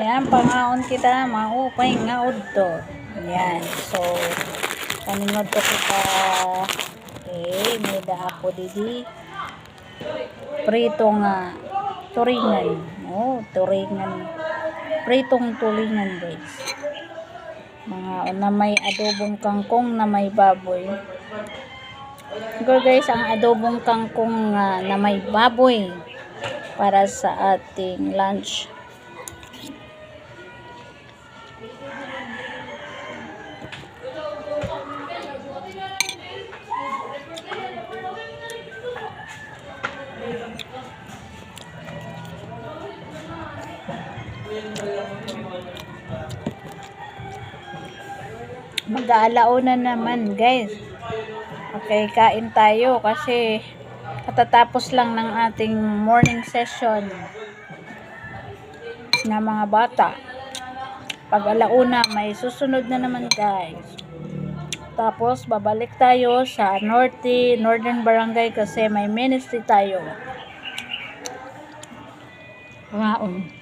Ayan, pangaon kita, maupay nga udto. Ayan, so, paninod ko kita. Okay, may ako didi. Pritong turingan. Oh, turingan. Pritong turingan, guys. Mga na may adobong kangkong na may baboy. Siguro guys, ang adobong kangkong na may baboy para sa ating lunch. Mag-aalauna naman, guys. Okay, kain tayo kasi katatapos lang ng ating morning session na mga bata. Pag alauna, may susunod na naman, guys. Tapos, babalik tayo sa Northern Barangay kasi may ministry tayo. Pangaon.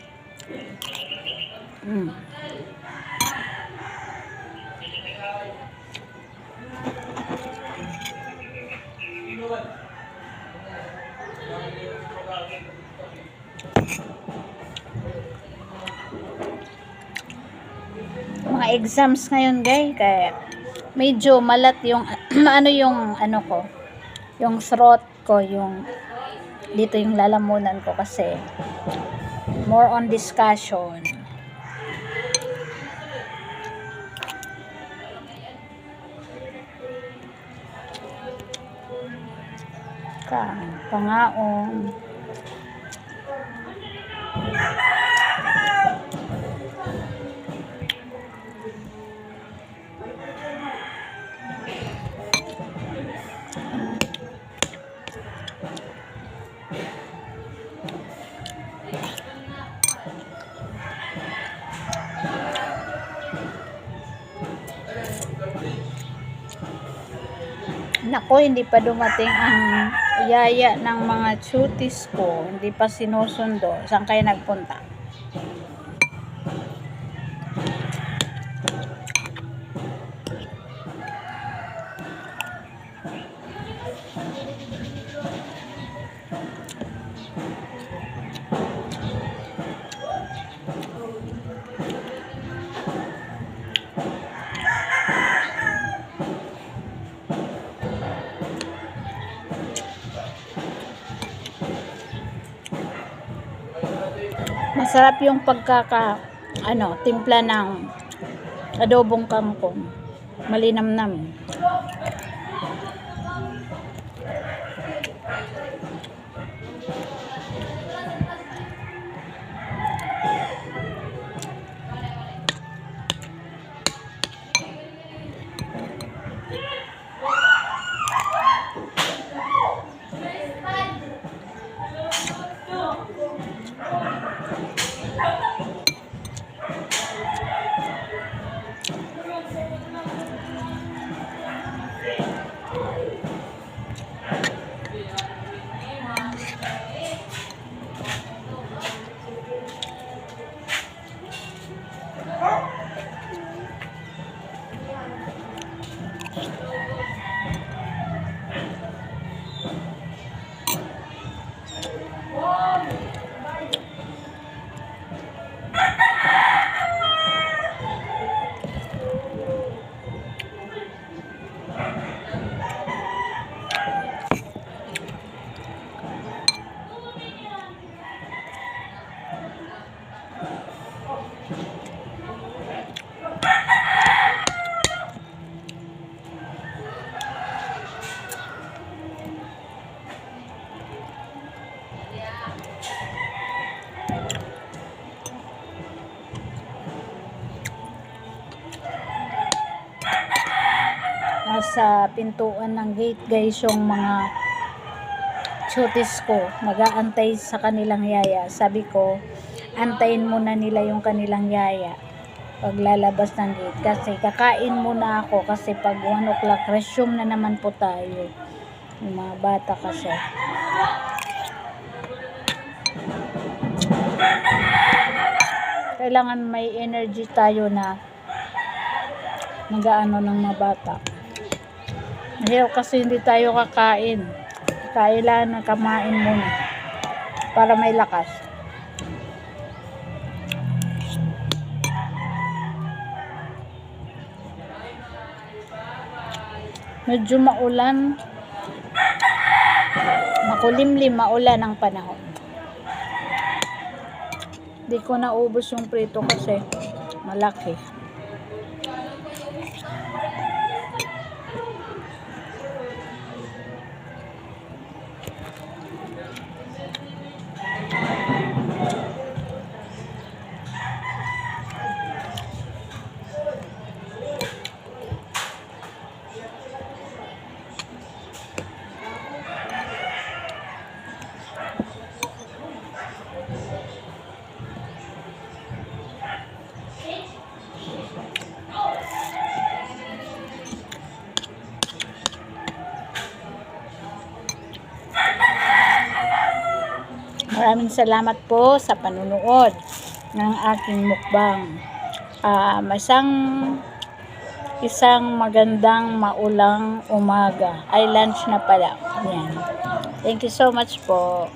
Mga exams ngayon, guys, kaya medyo malat yung ano ko, yung throat ko, yung dito yung lalamunan ko kasi more on discussion. Pangaon. Nako, hindi pa dumating ang yaya ng mga cuties ko. Hindi pa sinusundo. Saan kayo nagpunta? Masarap yung timpla ng adobong kangkong. Malinamnam. Nasa pintuan ng gate, guys, yung mga cuties ko. Nag-aantay sa kanilang yaya. Sabi ko, antayin muna nila yung kanilang yaya paglalabas ng gate. Kasi kakain muna ako kasi pag 1 o'clock, resume na naman po tayo. Yung mga bata kasi. kailangan may energy tayo na nag-aano ng mga bata. Mahirap kasi hindi tayo kakain. Kailangan kamain muna para may lakas. Medyo maulan, makulimlim, maulan ang panahon. Di ko naubos yung prito kasi malaki. Maraming salamat po sa panunood ng aking mukbang. Isang magandang maulang umaga. Ay lunch na pala. Yan. Thank you so much po.